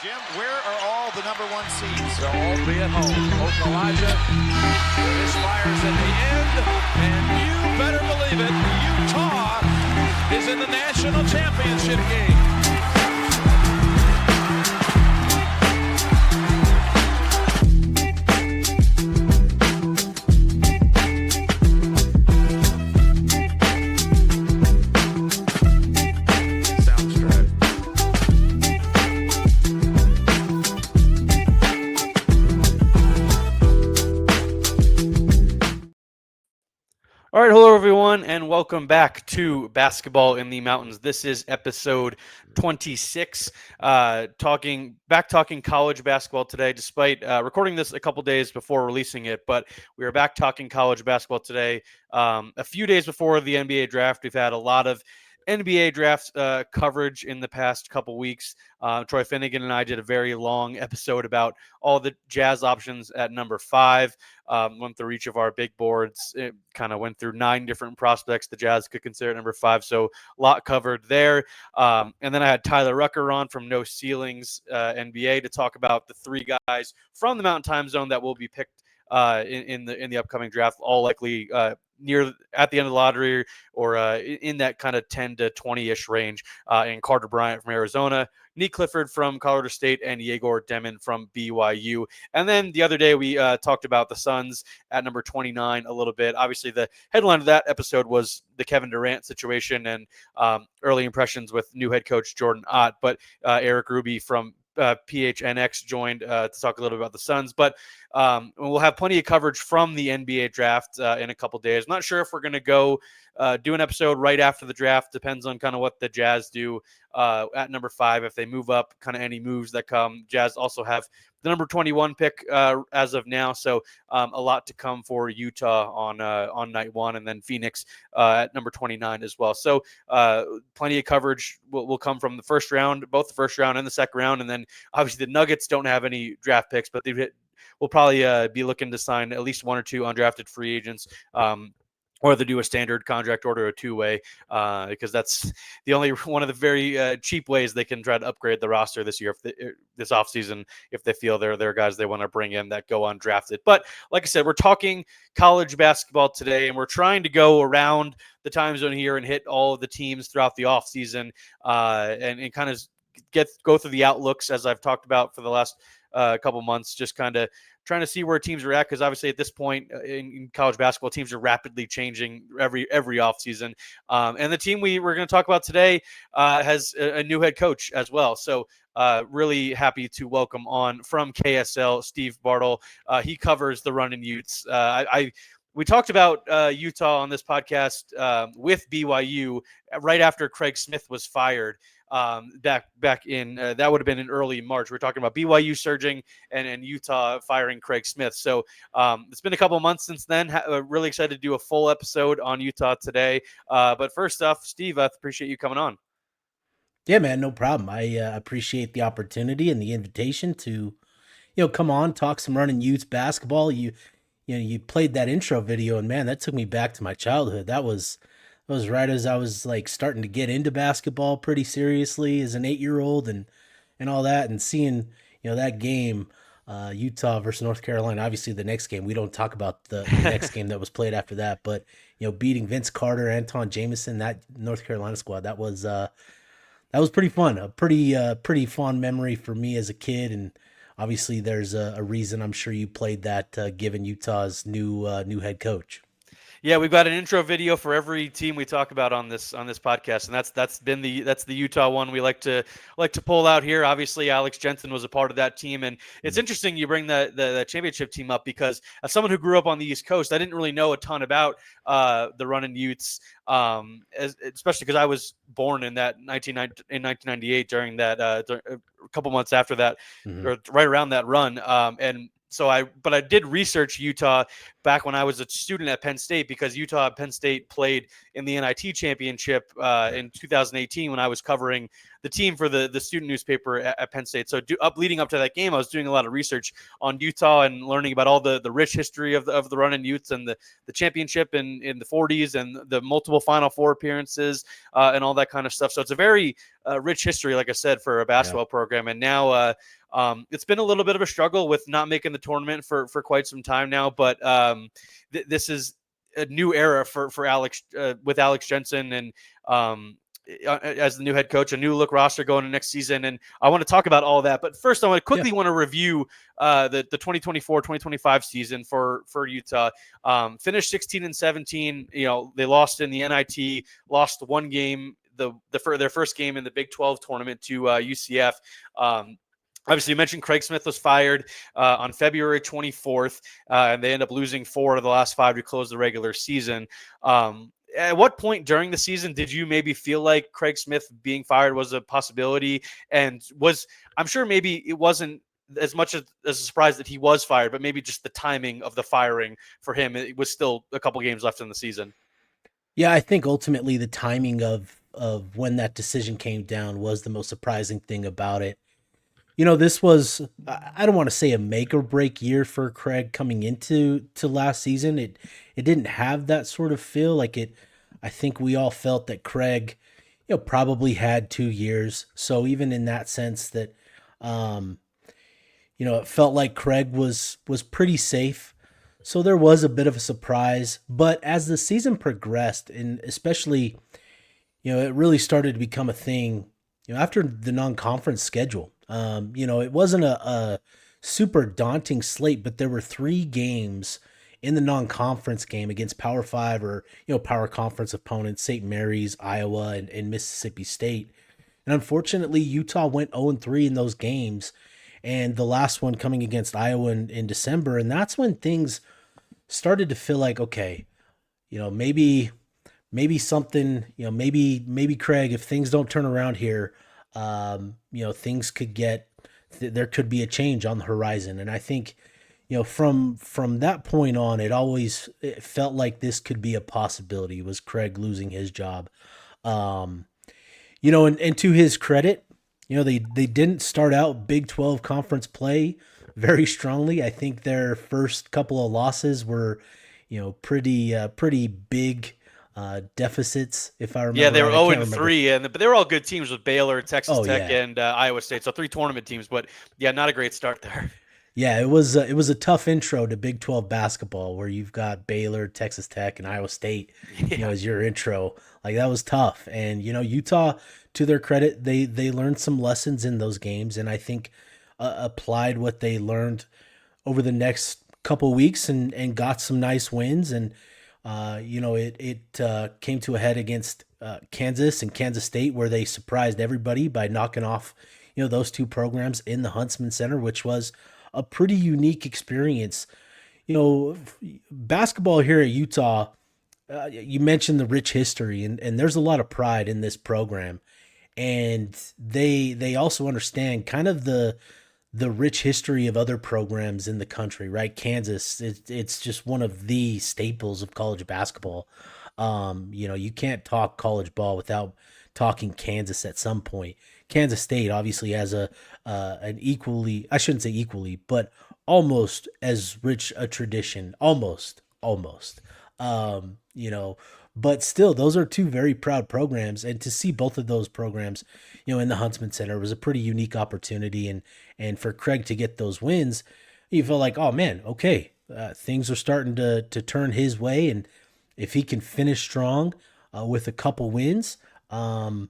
Jim, where are all the number one seeds? They'll all be at home. Oklahoma misfires at the end, and you better believe it, Utah is in the national championship game. All right, hello everyone, and welcome back to Basketball in the Mountains. This is episode 26, talking college basketball today, despite recording this a couple days before releasing it, but we are back talking college basketball today. A few days before the NBA draft, we've had a lot of NBA draft coverage in the past couple weeks. Troy Finnegan and I did a very long episode about all the Jazz options at number 5. Went through each of our big boards. It kind of went through 9 different prospects the Jazz could consider at number 5. So a lot covered there. And then I had Tyler Rucker on from No Ceilings NBA to talk about the 3 guys from the Mountain Time Zone that will be picked in the upcoming draft, all likely near at the end of the lottery or in that kind of 10 to 20-ish range. And Carter Bryant from Arizona, Nick Clifford from Colorado State, and Yegor Demon from BYU. And then the other day we talked about the Suns at number 29 a little bit. Obviously, the headline of that episode was the Kevin Durant situation and early impressions with new head coach Jordan Ott. But Eric Ruby from PHNX joined to talk a little bit about the Suns, but we'll have plenty of coverage from the NBA draft in a couple days. I'm not sure if we're going to go do an episode right after the draft. Depends on kind of what the Jazz do at number 5. If they move up, kind of any moves that come. Jazz also have the number 21 pick as of now, so a lot to come for Utah on night 1, and then Phoenix at number 29 as well. So plenty of coverage will come from the first round, both the first round and the second round, and then obviously the Nuggets don't have any draft picks, but we'll probably be looking to sign at least 1 or 2 undrafted free agents. Or they do a standard contract order, a 2-way, because that's the only one of the very cheap ways they can try to upgrade the roster this year, this offseason, if they feel they're guys they want to bring in that go undrafted. But like I said, we're talking college basketball today, and we're trying to go around the time zone here and hit all of the teams throughout the offseason and kind of go through the outlooks, as I've talked about for the last couple months, just kind of trying to see where teams are at, because obviously at this point in college basketball, teams are rapidly changing every offseason. And the team we're going to talk about today has a new head coach as well. So really happy to welcome on from KSL, Steve Bartle. He covers the Runnin Utes. We talked about Utah on this podcast with BYU right after Craig Smith was fired. Back in that would have been in early March. We're talking about BYU surging and Utah firing Craig Smith. So it's been a couple of months since then. Really excited to do a full episode on Utah today. But first off, Steve, I appreciate you coming on. Yeah, man, no problem. I appreciate the opportunity and the invitation to, come on, talk some Runnin Utes basketball. You played that intro video, and man, that took me back to my childhood. That was right as I was like starting to get into basketball pretty seriously as an 8-year-old and all that, and seeing, that game, Utah versus North Carolina. Obviously the next game, we don't talk about the next game that was played after that, but, beating Vince Carter, Anton Jameson, that North Carolina squad, that was pretty fun. A pretty fond memory for me as a kid. And obviously there's a reason I'm sure you played that given Utah's new head coach. Yeah, we've got an intro video for every team we talk about on this podcast, and that's the Utah one we like to pull out here. Obviously, Alex Jensen was a part of that team, and it's interesting you bring the championship team up, because as someone who grew up on the East Coast, I didn't really know a ton about the Runnin Utes, especially because I was born in 1998 during that a couple months after that, or right around that run, and. So I did research Utah back when I was a student at Penn State, because Utah and Penn State played in the NIT championship in 2018 when I was covering the team for the student newspaper at Penn State. So leading up to that game, I was doing a lot of research on Utah and learning about all the rich history of the Runnin Utes and the championship in the 40s and the multiple Final Four appearances and all that kind of stuff. So it's a very rich history, like I said, for a basketball program. And now it's been a little bit of a struggle with not making the tournament for quite some time now, but this is a new era for Alex with Alex Jensen and as the new head coach, a new look roster going into next season. And I want to talk about all that. But first, I want to quickly want to review the 2024-2025 season for Utah. Finished 16-17. They lost in the NIT, lost one game, their first game in the Big 12 tournament to UCF. Obviously, you mentioned Craig Smith was fired on February 24th, and they end up losing 4 of the last 5 to close the regular season. At what point during the season did you maybe feel like Craig Smith being fired was a possibility? And I'm sure maybe it wasn't as much as a surprise that he was fired, but maybe just the timing of the firing for him, it was still a couple games left in the season. Yeah, I think ultimately the timing of when that decision came down was the most surprising thing about it. This was, I don't want to say a make or break year for Craig coming into last season. It didn't have that sort of feel like it. I think we all felt that Craig, probably had 2 years. So even in that sense that, it felt like Craig was pretty safe. So there was a bit of a surprise, but as the season progressed, and especially, it really started to become a thing, after the non-conference schedule. It wasn't a super daunting slate, but there were 3 games in the non-conference game against Power 5 or, Power Conference opponents, St. Mary's, Iowa, and Mississippi State. And unfortunately, Utah went 0-3 in those games, and the last one coming against Iowa in December. And that's when things started to feel like, okay, maybe something, maybe Craig, if things don't turn around here, things could there could be a change on the horizon. And I think, from that point on, it felt like this could be a possibility, was Craig losing his job. And to his credit, they didn't start out Big 12 conference play very strongly. I think their first couple of losses were, pretty big deficits, if I remember. Yeah, they were right. 0-3, but they were all good teams with Baylor, Texas Tech, yeah. and Iowa State. So 3 tournament teams, but yeah, not a great start there. Yeah, it was a tough intro to Big 12 basketball where you've got Baylor, Texas Tech, and Iowa State, as your intro. Like, that was tough. And, Utah, to their credit, they learned some lessons in those games, and I think applied what they learned over the next couple weeks and got some nice wins. And, it came to a head against Kansas and Kansas State, where they surprised everybody by knocking off, those 2 programs in the Huntsman Center, which was a pretty unique experience. Basketball here at Utah, you mentioned the rich history, and there's a lot of pride in this program. And they also understand kind of the rich history of other programs in the country, right? Kansas, it's just one of the staples of college basketball. You can't talk college ball without talking Kansas at some point. Kansas State obviously has an equally, I shouldn't say equally, but almost as rich a tradition, almost. But still, those are 2 very proud programs, and to see both of those programs, in the Huntsman Center was a pretty unique opportunity, and for Craig to get those wins, you feel like, oh man, okay, things are starting to turn his way, and if he can finish strong with a couple wins, and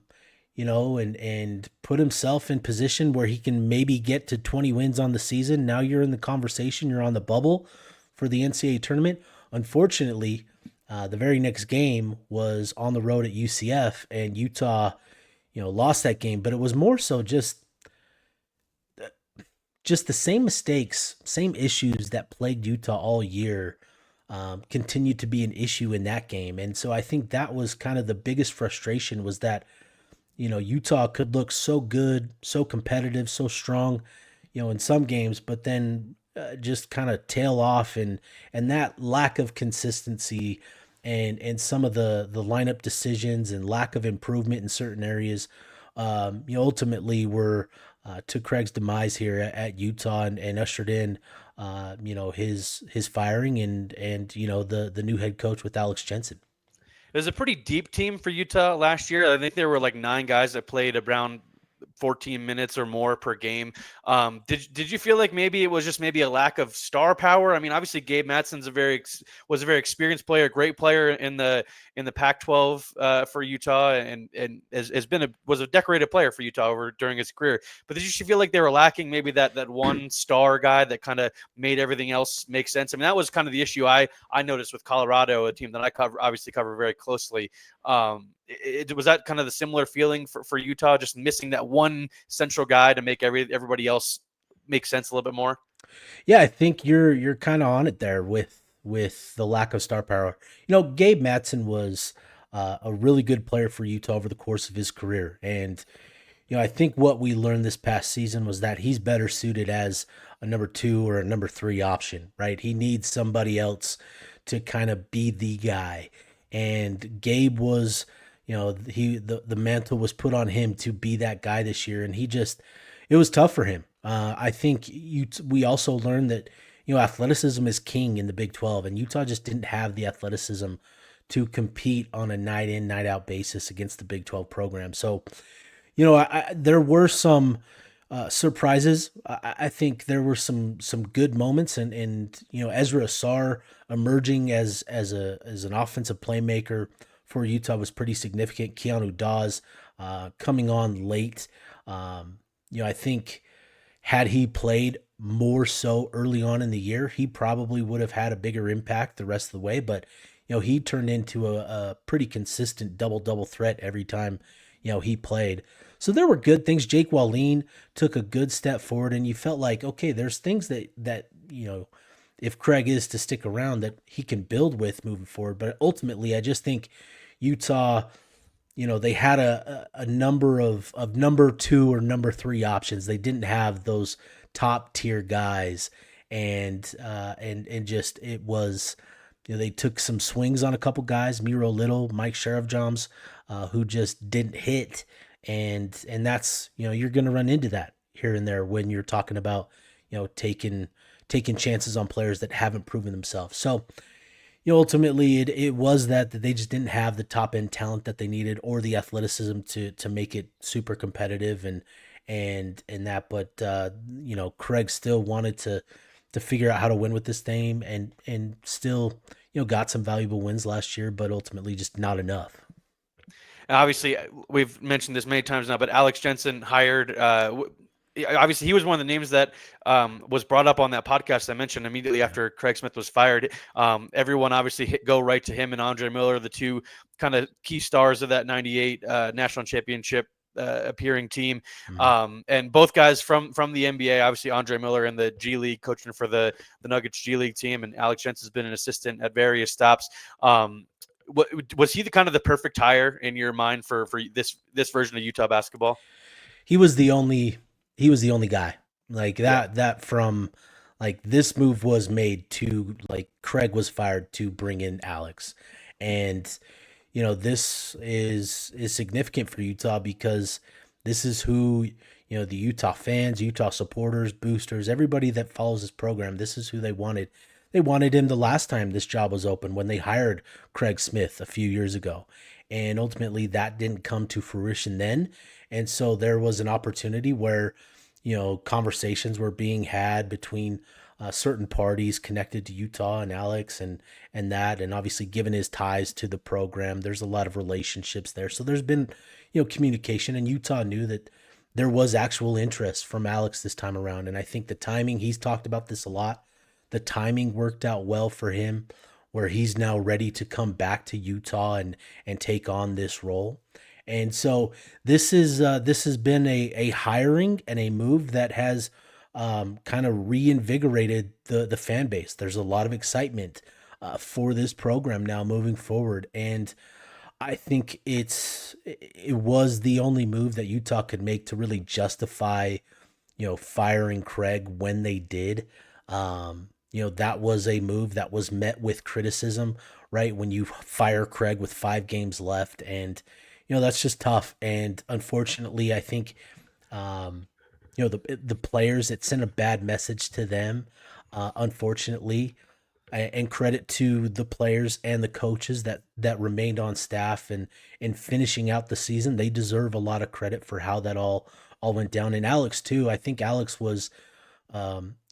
put himself in position where he can maybe get to 20 wins on the season. Now you're in the conversation, you're on the bubble for the NCAA tournament. Unfortunately, the very next game was on the road at UCF, and Utah, lost that game, but it was more so just the same mistakes, same issues that plagued Utah all year continued to be an issue in that game. And so I think that was kind of the biggest frustration, was that, Utah could look so good, so competitive, so strong, in some games, but then just kind of tail off, and that lack of consistency and some of the lineup decisions and lack of improvement in certain areas ultimately were to Craig's demise here at Utah and ushered in, his firing and the new head coach with Alex Jensen. It was a pretty deep team for Utah last year. I think there were like 9 guys that played around 14 minutes or more per game. Did you feel like maybe it was just maybe a lack of star power? I mean, obviously Gabe Matson's was a very experienced player, great player in the Pac-12 for Utah, and was a decorated player for Utah during his career. But did you feel like they were lacking maybe that one star guy that kind of made everything else make sense? I mean, that was kind of the issue I noticed with Colorado, a team that I obviously cover very closely. Was that kind of the similar feeling for Utah, just missing that one central guy to make everybody else make sense a little bit more? Yeah, I think you're kind of on it there with the lack of star power. Gabe Matson was a really good player for Utah over the course of his career, and I think what we learned this past season was that he's better suited as a number 2 or a number 3 option, right? He needs somebody else to kind of be the guy, and Gabe was. The mantle was put on him to be that guy this year, and it was tough for him. I think we also learned that athleticism is king in the Big 12, and Utah just didn't have the athleticism to compete on a night in, night out basis against the Big 12 program. So, there were some surprises. I think there were some good moments, and Ezra Asar emerging as an offensive playmaker for Utah was pretty significant. Keanu Dawes coming on late. I think had he played more so early on in the year, he probably would have had a bigger impact the rest of the way. But, he turned into a pretty consistent double threat every time, he played. So there were good things. Jake Wallin took a good step forward, and you felt like, okay, there's things that if Craig is to stick around, that he can build with moving forward. But ultimately, I just think Utah, they had a number of number 2 or number 3 options. They didn't have those top tier guys, and just it was, they took some swings on a couple guys, Miro Little, Mike Sheriff-Joms, who just didn't hit, and that's you're going to run into that here and there when you're talking about taking chances on players that haven't proven themselves. So. Ultimately, it was that they just didn't have the top end talent that they needed, or the athleticism to make it super competitive and that. But Craig still wanted to figure out how to win with this thing, and still got some valuable wins last year, but ultimately just not enough. Obviously, we've mentioned this many times now, but Alex Jensen hired. Obviously, he was one of the names that was brought up on that podcast I mentioned immediately after Craig Smith was fired. Everyone obviously go right to him and Andre Miller, the two kind of key stars of that 98 national championship appearing team. And both guys from the NBA, obviously Andre Miller in the G League, coaching for the Nuggets G League team, and Alex Jensen has been an assistant at various stops. Was he the perfect hire in your mind for this version of Utah basketball? He was the only guy like that. That from like this move was made to like Craig was fired to bring in Alex, and this is significant for Utah because this is who the Utah fans, Utah supporters, boosters, everybody that follows this program. This is who they wanted. They wanted him the last time this job was open when they hired Craig Smith a few years ago, and ultimately that didn't come to fruition then. And so there was an opportunity where, conversations were being had between certain parties connected to Utah and Alex and obviously given his ties to the program, there's a lot of relationships there. So there's been, communication, and Utah knew that there was actual interest from Alex this time around. And I think the timing, he's talked about this a lot, the timing worked out well for him where he's now ready to come back to Utah and take on this role. And so this has been a hiring and a move that has kind of reinvigorated the fan base. There's a lot of excitement for this program now moving forward, and I think it was the only move that Utah could make to really justify firing Craig when they did. That was a move that was met with criticism, right? When you fire Craig with 5 games left and that's just tough. And unfortunately, I think, um, the players, it sent a bad message to them, unfortunately. And credit to the players and the coaches that remained on staff and finishing out the season. They deserve a lot of credit for how that all went down. And Alex too. I think Alex was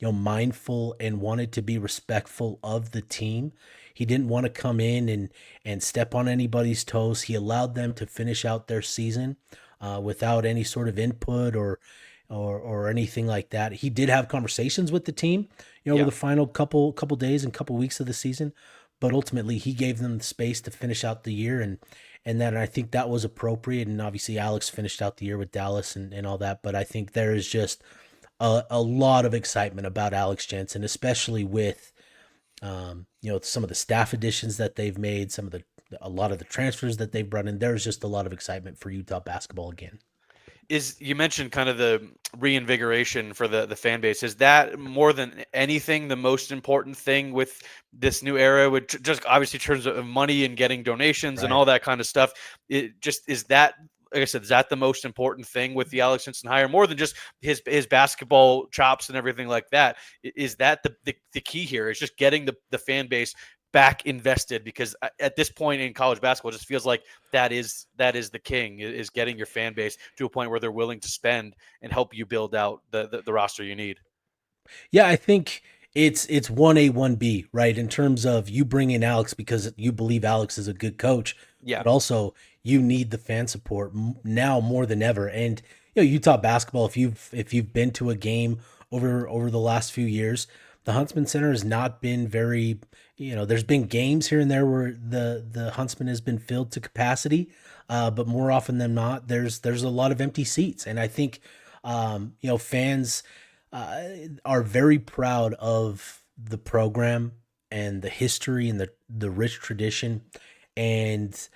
mindful and wanted to be respectful of the team. He didn't want to come in and step on anybody's toes. He allowed them to finish out their season without any sort of input or anything like that. He did have conversations with the team, over the final couple days and couple weeks of the season, but ultimately he gave them the space to finish out the year, and I think that was appropriate. And obviously Alex finished out the year with Dallas and all that, but I think there is just a lot of excitement about Alex Jensen, especially with some of the staff additions that they've made, a lot of the transfers that they've brought in. There's just a lot of excitement for Utah basketball again. You mentioned kind of the reinvigoration for the fan base. Is that more than anything the most important thing with this new era, which just obviously terms of money and getting donations and all that kind of stuff? It just is that, like I said, is that the most important thing with the Alex Jensen hire, more than just his basketball chops and everything like that? Is that the key here? Is just getting the fan base back invested, because at this point in college basketball, it just feels like that is the king, is getting your fan base to a point where they're willing to spend and help you build out the roster you need. Yeah, I think it's 1A, 1B, right? In terms of you bring in Alex because you believe Alex is a good coach, Yeah. but also you need the fan support now more than ever. And Utah basketball, if you've been to a game over the last few years, the Huntsman Center has not been very, there's been games here and there where the Huntsman has been filled to capacity, but more often than not, there's a lot of empty seats. And I think, fans are very proud of the program and the history and the rich tradition. And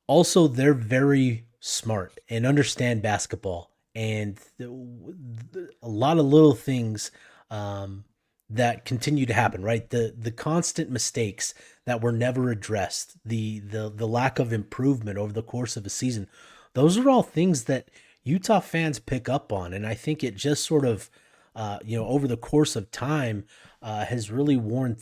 also they're very smart and understand basketball, and a lot of little things that continue to happen, right? The constant mistakes that were never addressed, the lack of improvement over the course of a season. Those are all things that Utah fans pick up on, and I think it just sort of over the course of time has really worn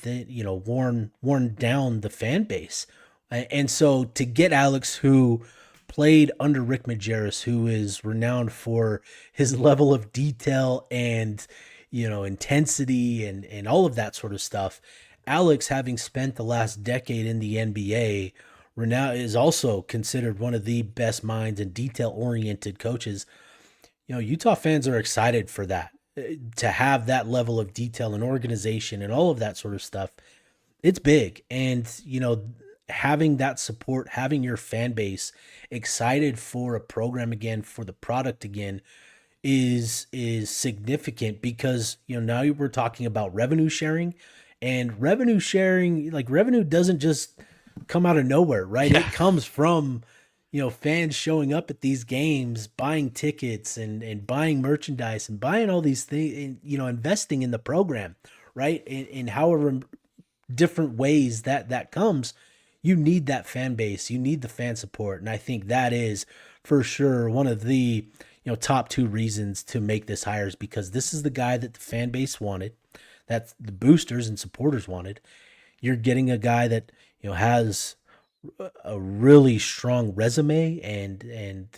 down the fan base. And so to get Alex, who played under Rick Majerus, who is renowned for his level of detail and intensity and all of that sort of stuff. Alex, having spent the last decade in the NBA, is also considered one of the best minds and detail-oriented coaches. Utah fans are excited for that, to have that level of detail and organization and all of that sort of stuff. It's big. And, having that support, having your fan base excited for a program again, for the product again, is significant, because now we're talking about revenue sharing, and revenue sharing, like, revenue doesn't just come out of nowhere, right? It comes from fans showing up at these games, buying tickets and buying merchandise and buying all these things, and investing in the program, right? In however different ways that comes. You need that fan base, you need the fan support, and I think that is for sure one of the top two reasons to make this hire, is because this is the guy that the fan base wanted, that the boosters and supporters wanted. You're getting a guy that has a really strong resume and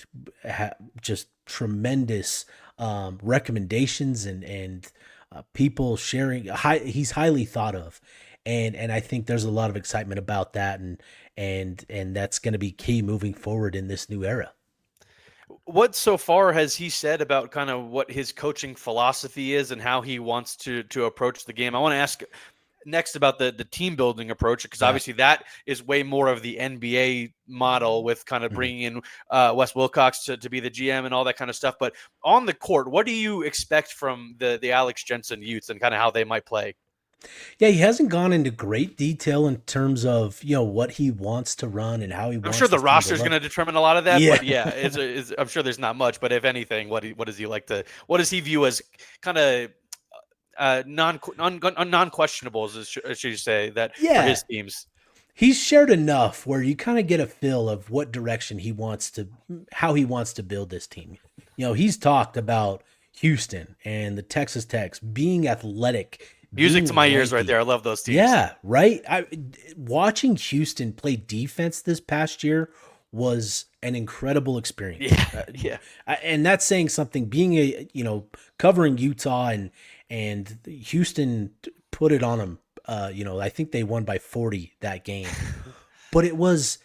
just tremendous recommendations and people sharing. He's highly thought of, and I think there's a lot of excitement about that, and that's going to be key moving forward in this new era. What so far has he said about kind of what his coaching philosophy is and how he wants to approach the game? I want to ask next about the team building approach, because obviously that is way more of the NBA model, with kind of bringing in Wes Wilcox to be the GM and all that kind of stuff. But on the court, what do you expect from the Alex Jensen Utes and kind of how they might play? Yeah, he hasn't gone into great detail in terms of what he wants to run and how he wants. I'm sure the roster is going to determine a lot of that. Yeah. But yeah, I'm sure there's not much. But if anything, what does he like to? What does he view as kind of non-questionables, should you say, that for his teams? he's shared enough where you kind of get a feel of what direction how he wants to build this team. He's talked about Houston and the Texas Techs being athletic, Music being to my ears right lanky. there. I love those teams. Yeah, right. Watching Houston play defense this past year was an incredible experience. Yeah. And that's saying something. Being covering Utah and Houston put it on them. I think they won by 40 that game, but it was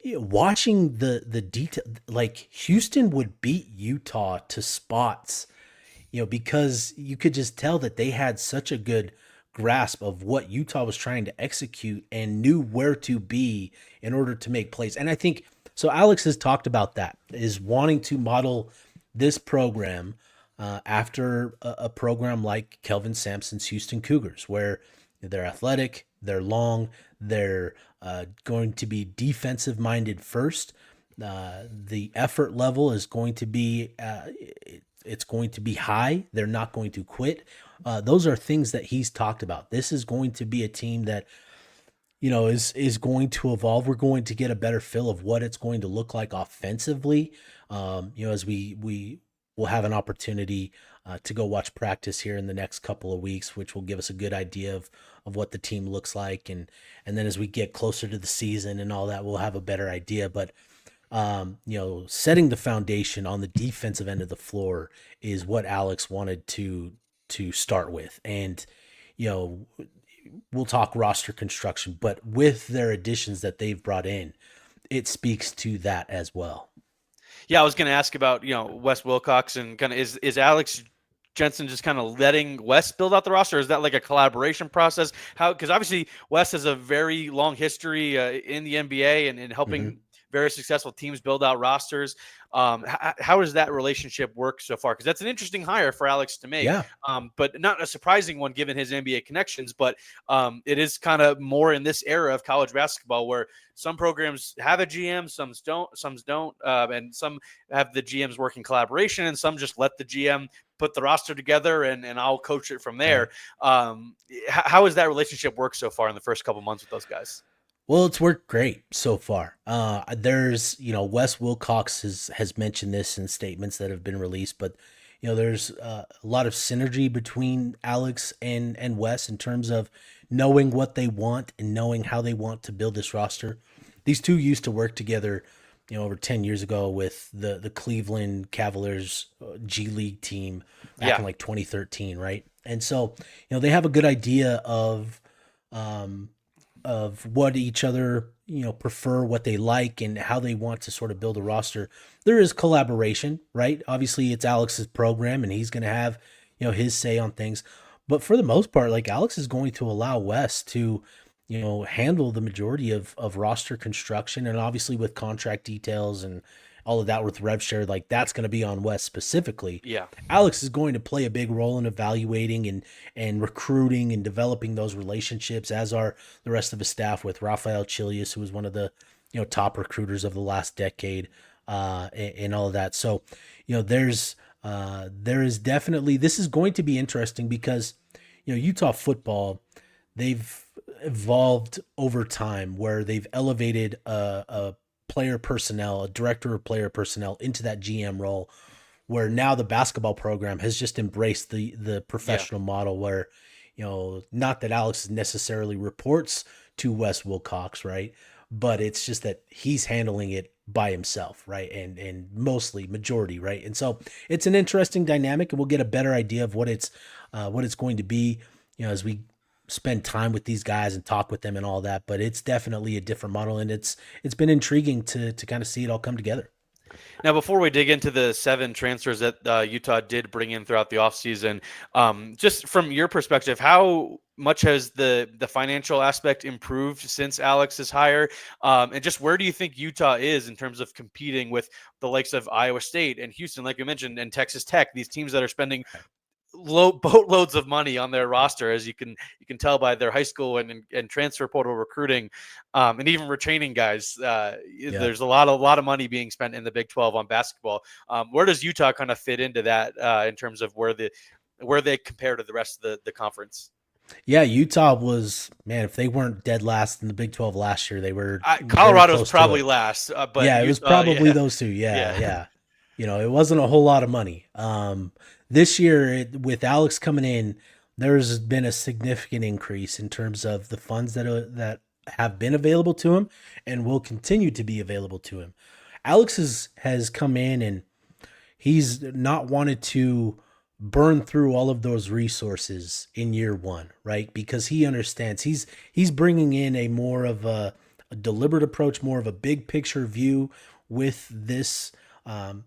watching the detail. Like Houston would beat Utah to spots, because you could just tell that they had such a good grasp of what Utah was trying to execute and knew where to be in order to make plays. And I think so. Alex has talked about that, is wanting to model this program after a program like Kelvin Sampson's Houston Cougars, where they're athletic, they're long, they're going to be defensive minded first. The effort level is going to be it's going to be high. They're not going to quit. Those are things that he's talked about. This is going to be a team that is going to evolve. We're going to get a better feel of what it's going to look like offensively. As we will have an opportunity to go watch practice here in the next couple of weeks, which will give us a good idea of what the team looks like. And then as we get closer to the season and all that, we'll have a better idea. But setting the foundation on the defensive end of the floor is what Alex wanted to start with. And, we'll talk roster construction, but with their additions that they've brought in, it speaks to that as well. Yeah, I was going to ask about, Wes Wilcox and kind of is Alex Jensen just kind of letting Wes build out the roster? Or is that like a collaboration process? Because obviously Wes has a very long history in the NBA and helping very successful teams build out rosters. How does that relationship work so far? Because that's an interesting hire for Alex to make, but not a surprising one given his NBA connections. But it is kind of more in this era of college basketball where some programs have a GM, some don't, and some have the GMs work in collaboration, and some just let the GM put the roster together and I'll coach it from there. How has that relationship worked so far in the first couple months with those guys? Well, it's worked great so far. There's, Wes Wilcox has mentioned this in statements that have been released, but, there's a lot of synergy between Alex and Wes in terms of knowing what they want and knowing how they want to build this roster. These two used to work together, over 10 years ago with the Cleveland Cavaliers G League team back in like 2013, right? And so, they have a good idea of what each other, prefer, what they like, and how they want to sort of build a roster. There is collaboration, right? Obviously, it's Alex's program, and he's going to have, his say on things. But for the most part, like Alex is going to allow Wes to, handle the majority of roster construction, and obviously with contract details and all of that with rev share, like that's going to be on Wes specifically. Yeah. Alex is going to play a big role in evaluating and recruiting and developing those relationships, as are the rest of his staff with Rafael Chilius, who was one of the, top recruiters of the last decade, and all of that. So, there is definitely, this is going to be interesting because, Utah football, they've evolved over time where they've elevated a player personnel, a director of player personnel into that GM role, where now the basketball program has just embraced the professional model where, not that Alex necessarily reports to Wes Wilcox, right? But it's just that he's handling it by himself, right? And mostly majority, right? And so it's an interesting dynamic, and we'll get a better idea of what it's going to be, as we spend time with these guys and talk with them and all that. But it's definitely a different model, and it's been intriguing to kind of see it all come together. Now, before we dig into the 7 transfers that Utah did bring in throughout the offseason, just from your perspective, how much has the financial aspect improved since Alex's hire? And just where do you think Utah is in terms of competing with the likes of Iowa State and Houston, like you mentioned, and Texas Tech, these teams that are spending boatloads of money on their roster, as you can tell by their high school and transfer portal recruiting, and even retaining guys. There's a lot of money being spent in the Big 12 on basketball. Where does Utah kind of fit into that in terms of where they compare to the rest of the conference? Yeah, Utah was, man, if they weren't dead last in the Big 12 last year, they were very Colorado's close to probably it. last, but Yeah, it was Utah, probably yeah, those two. Yeah, yeah. yeah. It wasn't a whole lot of money. This year, with Alex coming in, there's been a significant increase in terms of the funds that have been available to him and will continue to be available to him. Alex has come in and he's not wanted to burn through all of those resources in year one, right? Because he understands he's bringing in a more of a deliberate approach, more of a big picture view with this,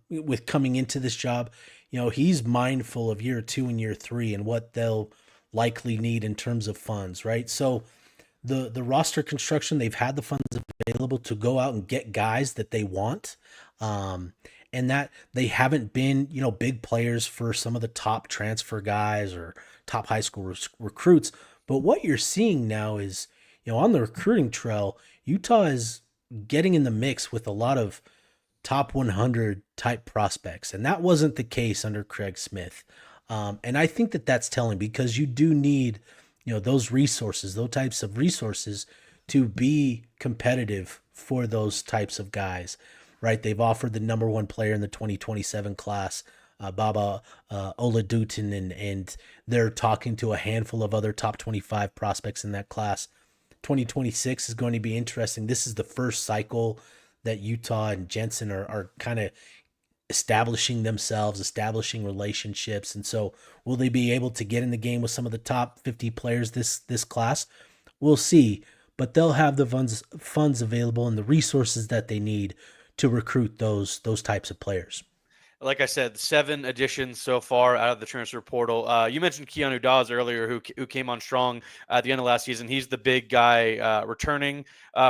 with coming into this job. He's mindful of year two and year three and what they'll likely need in terms of funds, right? So the roster construction, they've had the funds available to go out and get guys that they want. And that they haven't been, big players for some of the top transfer guys or top high school recruits. But what you're seeing now is, on the recruiting trail, Utah is getting in the mix with a lot of top 100 type prospects. And that wasn't the case under Craig Smith. And I think that that's telling because you do need, those resources, those types of resources to be competitive for those types of guys, right? They've offered the number one player in the 2027 class, Baba Oladutin, and they're talking to a handful of other top 25 prospects in that class. 2026 is going to be interesting. This is the first cycle that Utah and Jensen are kind of establishing themselves, establishing relationships. And so will they be able to get in the game with some of the top 50 players this class? We'll see, but they'll have the funds available and the resources that they need to recruit those types of players. Like I said, 7 additions so far out of the transfer portal. You mentioned Keanu Dawes earlier, who came on strong at the end of last season. He's the big guy returning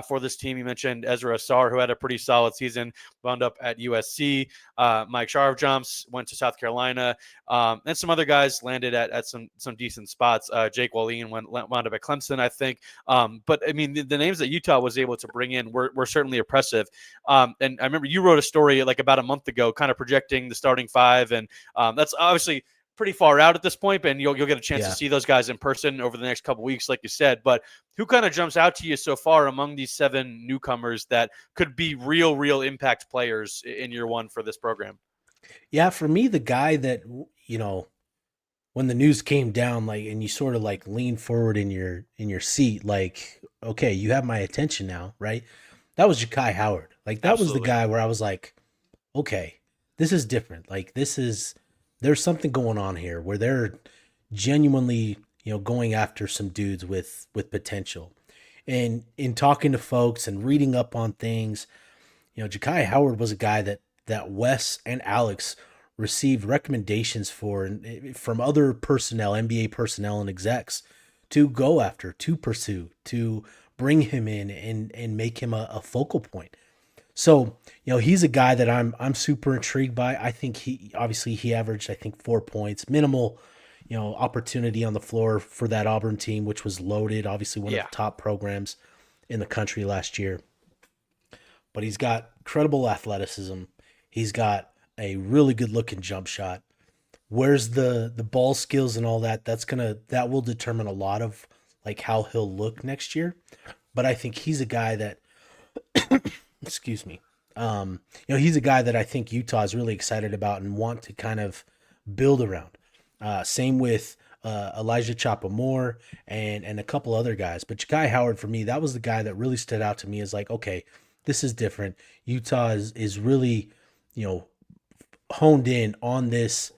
for this team. You mentioned Ezra Asar, who had a pretty solid season, wound up at USC. Mike Sharvjumps went to South Carolina, and some other guys landed at some decent spots. Jake Wallin wound up at Clemson, I think. But I mean, the names that Utah was able to bring in were certainly impressive. And I remember you wrote a story like about a month ago, kind of projecting the starting 5, and that's obviously pretty far out at this point, and you'll get a chance to see those guys in person over the next couple weeks, like you said. But who kind of jumps out to you so far among these 7 newcomers that could be real impact players in year one for this program? Yeah, for me, the guy that, when the news came down, like, and you sort of like lean forward in your seat, like, okay, you have my attention now, right? That was Ja'Kai Howard. Like, that was the guy where I was like, okay, this is different. Like, there's something going on here where they're genuinely, going after some dudes with potential. And in talking to folks and reading up on things, Ja'Kai Howard was a guy that Wes and Alex received recommendations for from other personnel, NBA personnel and execs to go after, to pursue, to bring him in and make him a focal point. So, he's a guy that I'm super intrigued by. I think he averaged, I think, 4 points, minimal, opportunity on the floor for that Auburn team, which was loaded, obviously one of the top programs in the country last year. But he's got incredible athleticism. He's got a really good looking jump shot. Where's the ball skills and all that? That will determine a lot of like how he'll look next year. But I think he's a guy that excuse me. He's a guy that I think Utah is really excited about and want to kind of build around. Same with Elijah Chapa-Moore and a couple other guys. But Ja'Kai Howard, for me, that was the guy that really stood out to me as like, okay, this is different. Utah is really, honed in on this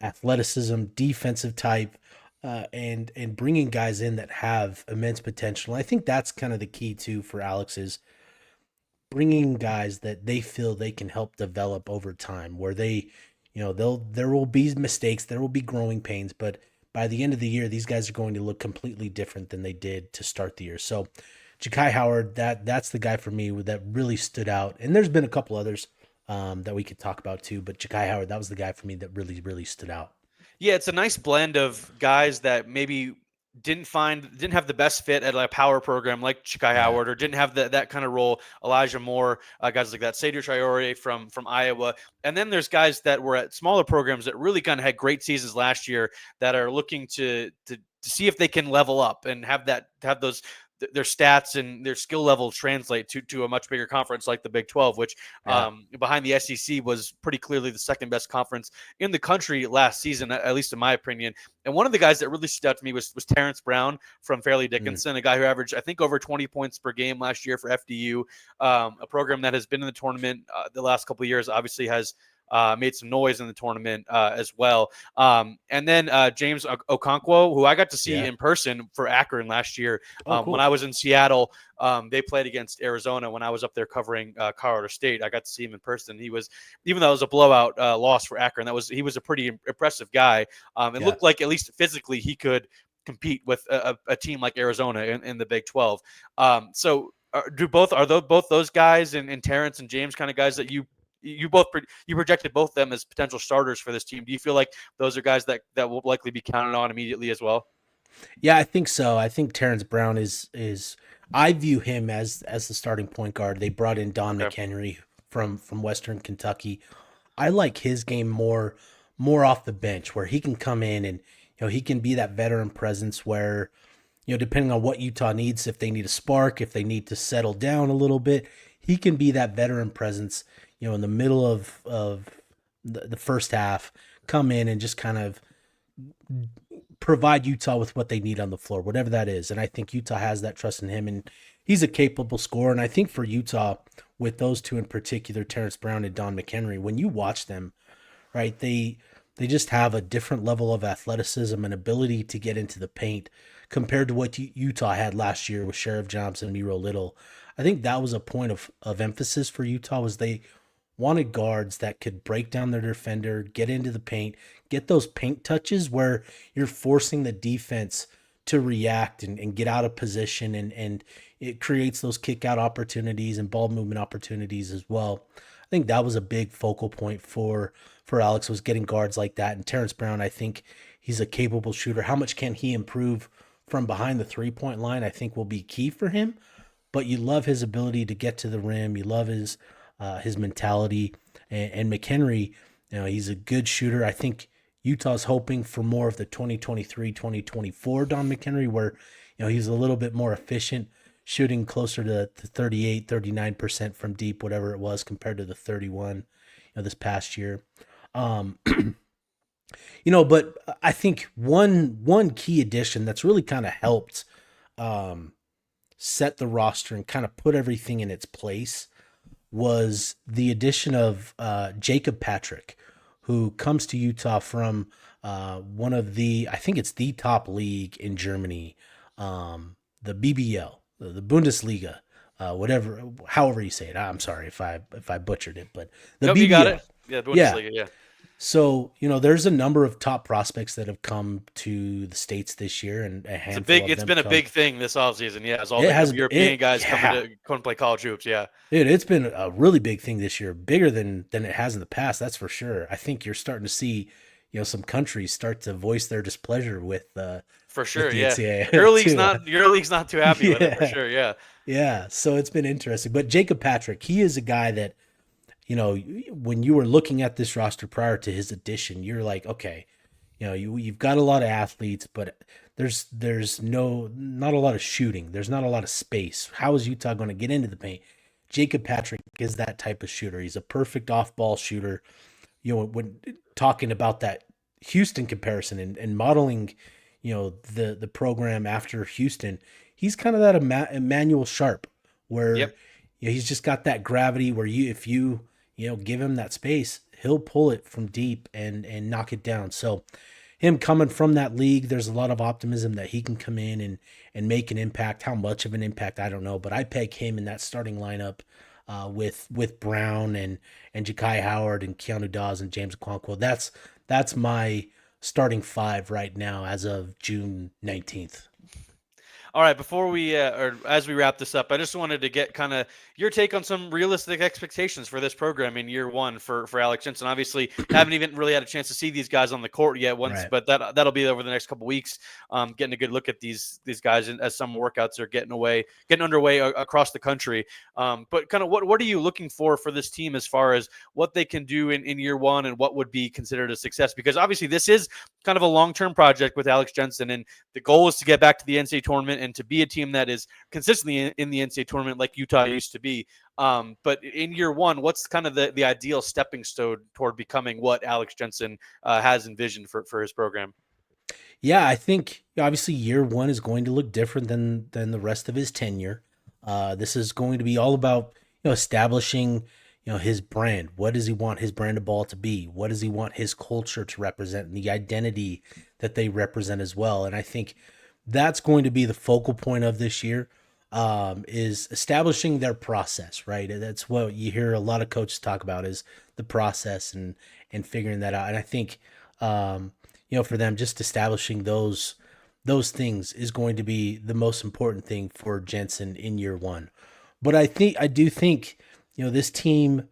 athleticism, defensive type, and bringing guys in that have immense potential. I think that's kind of the key too for Alex is bringing guys that they feel they can help develop over time, where they, there will be mistakes, there will be growing pains, but by the end of the year, these guys are going to look completely different than they did to start the year. So Ja'Kai Howard, that's the guy for me that really stood out. And there's been a couple others that we could talk about too, but Ja'Kai Howard, that was the guy for me that really stood out. Yeah, it's a nice blend of guys that maybe didn't have the best fit at a power program like Ja'Kai Howard, or didn't have that kind of role. Elijah Moore, guys like that, Sadir Traore from Iowa, and then there's guys that were at smaller programs that really kind of had great seasons last year that are looking to see if they can level up and have those their stats and their skill level translate to a much bigger conference like the Big 12, which behind the SEC was pretty clearly the second best conference in the country last season, at least in my opinion. And one of the guys that really stood out to me was Terrence Brown from Fairleigh Dickinson, a guy who averaged, I think, over 20 points per game last year for FDU, a program that has been in the tournament the last couple of years, obviously has made some noise in the tournament as well. And then James Okonkwo, who I got to see in person for Akron last year. Cool. When I was in Seattle, they played against Arizona when I was up there covering Colorado State. I got to see him in person. He was, even though it was a blowout loss for Akron, he was a pretty impressive guy. It looked like, at least physically, he could compete with a team like Arizona in the Big 12. So both those guys and Terrence and James kind of guys that you projected both them as potential starters for this team? Do you feel like those are guys that will likely be counted on immediately as well? Yeah, I think so. I think Terrence Brown is I view him as the starting point guard. They brought in Don McHenry from Western Kentucky. I like his game more off the bench, where he can come in and he can be that veteran presence where depending on what Utah needs, if they need a spark, if they need to settle down a little bit, he can be that veteran presence in the middle of the first half, come in and just kind of provide Utah with what they need on the floor, whatever that is. And I think Utah has that trust in him, and he's a capable scorer. And I think for Utah, with those two in particular, Terrence Brown and Don McHenry, when you watch them, right, they just have a different level of athleticism and ability to get into the paint compared to what Utah had last year with Sheriff Johnson and Miro Little. I think that was a point of emphasis for Utah, was they wanted guards that could break down their defender, get into the paint, get those paint touches where you're forcing the defense to react and get out of position, and it creates those kick out opportunities and ball movement opportunities as well. I think that was a big focal point for Alex, was getting guards like that. And Terrence Brown, I think he's a capable shooter. How much can he improve from behind the 3-point line, I think will be key for him. But you love his ability to get to the rim. You love his mentality, and McHenry, he's a good shooter. I think Utah's hoping for more of the 2023-2024 Don McHenry, where he's a little bit more efficient, shooting closer to 38-39% from deep, whatever it was, compared to the 31 this past year. But I think one key addition that's really kind of helped set the roster and kind of put everything in its place was the addition of Jacob Patrick, who comes to Utah from one of I think it's the top league in Germany, the BBL, the Bundesliga, however you say it. I'm sorry if I butchered it, but the BBL. You got it. Yeah, Bundesliga, yeah. So, there's a number of top prospects that have come to the States this year, and a handful of them. It's been a big thing this offseason, yeah. All the European guys coming to play college hoops, yeah. Dude, it's been a really big thing this year, bigger than it has in the past, that's for sure. I think you're starting to see, some countries start to voice their displeasure with for sure, with the yeah. NCAA Your league's not too happy with it, for sure, yeah. Yeah, so it's been interesting. But Jacob Patrick, he is a guy that, when you were looking at this roster prior to his addition, you're like, okay, you've got a lot of athletes, but there's not a lot of shooting. There's not a lot of space. How is Utah going to get into the paint? Jacob Patrick is that type of shooter. He's a perfect off-ball shooter. When talking about that Houston comparison and modeling, the program after Houston, he's kind of that Emmanuel Sharp, where he's just got that gravity where if you give him that space, he'll pull it from deep and knock it down. So him coming from that league, there's a lot of optimism that he can come in and make an impact. How much of an impact, I don't know, but I peg him in that starting lineup with Brown and Ja'Kai Howard and Keanu Dawes and James Okonkwo. That's my starting five right now as of June 19th. All right, before we or as we wrap this up, I just wanted to get kind of your take on some realistic expectations for this program in year one for Alex Jensen. Obviously, haven't even really had a chance to see these guys on the court yet Right. but that'll be over the next couple weeks. Getting a good look at these guys as some workouts are getting underway across the country. But kind of what are you looking for this team as far as what they can do in year one and what would be considered a success? Because obviously this is kind of a long-term project with Alex Jensen, and the goal is to get back to the NCAA tournament and to be a team that is consistently in the NCAA tournament like Utah used to be. But in year one, what's kind of the ideal stepping stone toward becoming what Alex Jensen has envisioned for his program? Yeah, I think obviously year one is going to look different than the rest of his tenure. This is going to be all about establishing his brand. What does he want his brand of ball to be? What does he want his culture to represent, and the identity that they represent as well? And I think that's going to be the focal point of this year. Is establishing their process, right? And that's what you hear a lot of coaches talk about is the process and figuring that out. And I think for them, just establishing those things is going to be the most important thing for Jensen in year one. But I do think this team,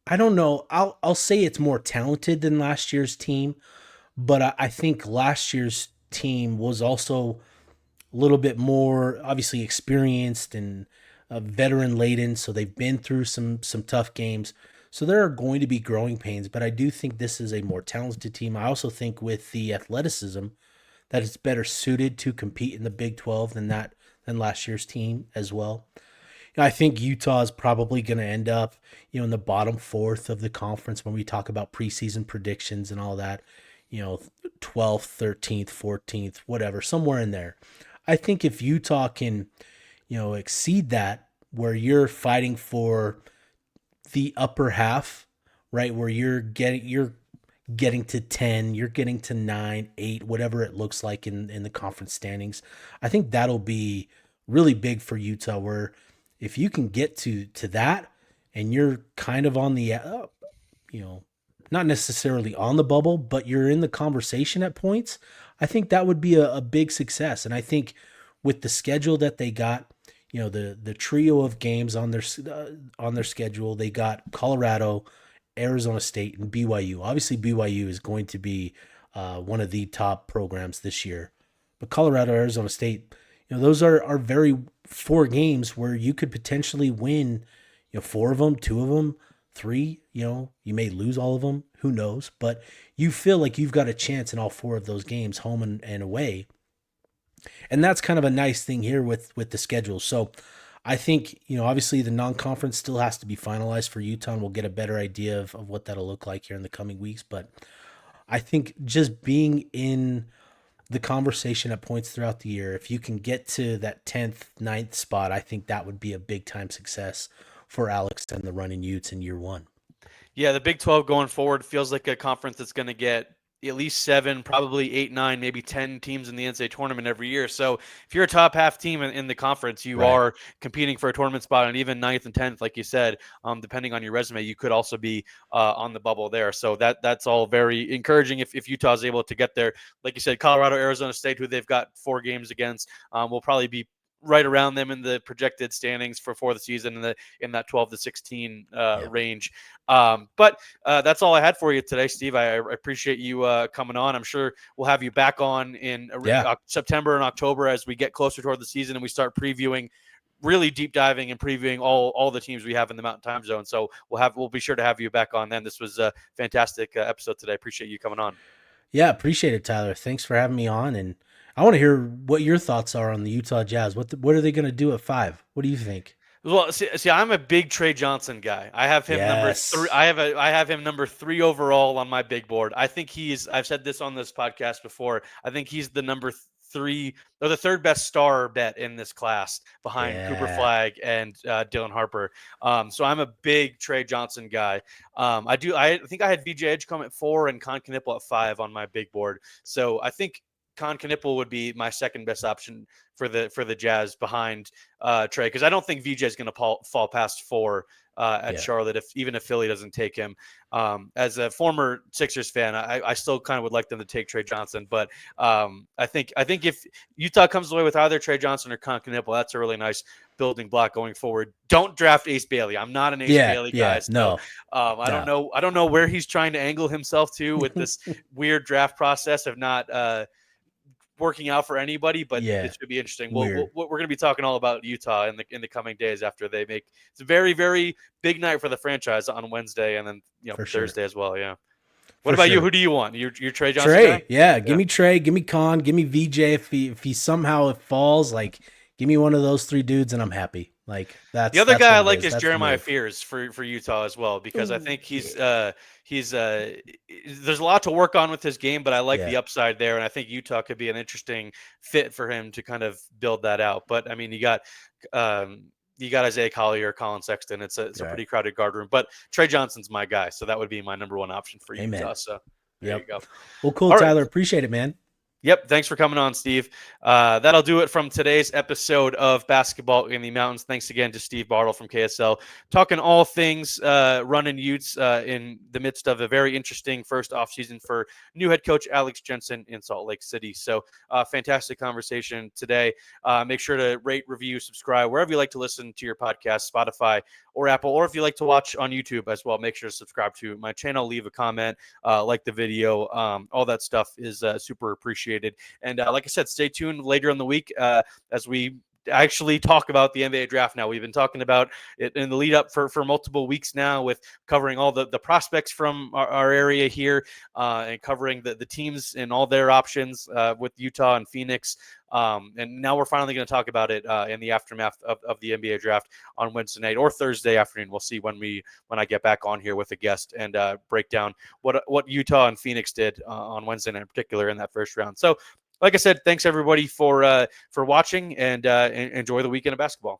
I don't know, I'll say it's more talented than last year's team, but I think last year's team was also a little bit more obviously experienced and veteran laden, so they've been through some tough games. So there are going to be growing pains, but I do think this is a more talented team. I also think with the athleticism that it's better suited to compete in the Big 12 than last year's team as well. I think Utah is probably going to end up, in the bottom fourth of the conference when we talk about preseason predictions and all that, 12th, 13th, 14th, whatever, somewhere in there. I think if Utah can, exceed that, where you're fighting for the upper half, right, where you're getting to 10, you're getting to 9, 8, whatever it looks like in the conference standings, I think that'll be really big for Utah, where if you can get to that and you're kind of on the, not necessarily on the bubble, but you're in the conversation at points, I think that would be a big success. And I think with the schedule that they got, the trio of games on their schedule, they got Colorado, Arizona State, and BYU. Obviously, BYU is going to be one of the top programs this year. But Colorado, Arizona State, those are very 4 games where you could potentially win, 4 of them, 2 of them, 3. You may lose all of them. Who knows? But you feel like you've got a chance in all 4 of those games, home and away. And that's kind of a nice thing here with the schedule. So I think, obviously the non-conference still has to be finalized for Utah, and we'll get a better idea of what that'll look like here in the coming weeks. But I think just being in the conversation at points throughout the year, if you can get to that 10th, 9th spot, I think that would be a big time success for Alex and the Runnin Utes in year one. Yeah, the Big 12 going forward feels like a conference that's going to get at least 7, probably 8, 9, maybe 10 teams in the NCAA tournament every year. So if you're a top half team in the conference, you are competing for a tournament spot, and even 9th and 10th, like you said, depending on your resume, you could also be on the bubble there. So that's all very encouraging if Utah is able to get there. Like you said, Colorado, Arizona State, who they've got 4 games against, will probably be right around them in the projected standings for the season in that 12 to 16 range. But that's all I had for you today, Steve. I appreciate you coming on. I'm sure we'll have you back on in September and October as we get closer toward the season and we start previewing, really deep diving and previewing all the teams we have in the Mountain Time Zone. So we'll be sure to have you back on then. This was a fantastic episode today. Appreciate you coming on. Yeah, appreciate it, Tyler. Thanks for having me on, and I want to hear what your thoughts are on the Utah Jazz. What are they going to do at 5? What do you think? Well, see, I'm a big Trey Johnson guy. I have him number 3. I have him number 3 overall on my big board. I think I've said this on this podcast before. I think he's the number 3 or the 3rd best star bet in this class behind Cooper Flagg and Dylan Harper. So I'm a big Trey Johnson guy. I think I had VJ Edgecombe at 4 and Con Knipple at 5 on my big board. So I think Con Knipple would be my 2nd best option for the Jazz behind Trey, because I don't think VJ is going to fall past 4 at Charlotte even if Philly doesn't take him. As a former Sixers fan, I still kind of would like them to take Trey Johnson, but I think if Utah comes away with either Trey Johnson or Con Knipple, that's a really nice building block going forward. Don't draft Ace Bailey. I'm not an Ace Bailey guy. So, no. I don't know where he's trying to angle himself to with this weird draft process of not working out for anybody, but it should be interesting. We're going to be talking all about Utah in the coming days after they make it's a very, very big night for the franchise on Wednesday and then Thursday as well. Yeah. What For about you? sure. Who do you want? You're Trey Johnson Trey, guy? yeah. Give me Trey. Give me Con. Give me VJ. If he somehow it falls, like give me one of those three dudes, and I'm happy. Like The other that's guy I what it like is. is That's the Jeremiah move. Fears for Utah as well, because I Ooh, think he's yeah. there's a lot to work on with his game, but I like Yeah. the upside there, and I think Utah could be an interesting fit for him to kind of build that out. But I mean, you got Isaiah Collier, Colin Sexton. It's a Right. pretty crowded guard room, but Trey Johnson's my guy, so that would be my number one option for Amen. Utah. So there you Yep. go. Well, cool, All right. Tyler. Appreciate it, man. Yep. Thanks for coming on, Steve. That'll do it from today's episode of Basketball in the Mountains. Thanks again to Steve Bartle from KSL, talking all things Runnin Utes in the midst of a very interesting first offseason for new head coach Alex Jensen in Salt Lake City. So fantastic conversation today. Make sure to rate, review, subscribe, wherever you like to listen to your podcast, Spotify or Apple, or if you like to watch on YouTube as well, make sure to subscribe to my channel, leave a comment, like the video. All that stuff is super appreciated. And like I said, stay tuned later in the week as we actually talk about the NBA draft now. We've been talking about it in the lead up for multiple weeks now, with covering all the prospects from our area here and covering the teams and all their options with Utah and Phoenix. And now we're finally going to talk about it in the aftermath of the NBA draft on Wednesday night or Thursday afternoon. We'll see when I get back on here with a guest and break down what Utah and Phoenix did on Wednesday night in particular in that first round. So like I said, thanks everybody for watching, and enjoy the weekend of basketball.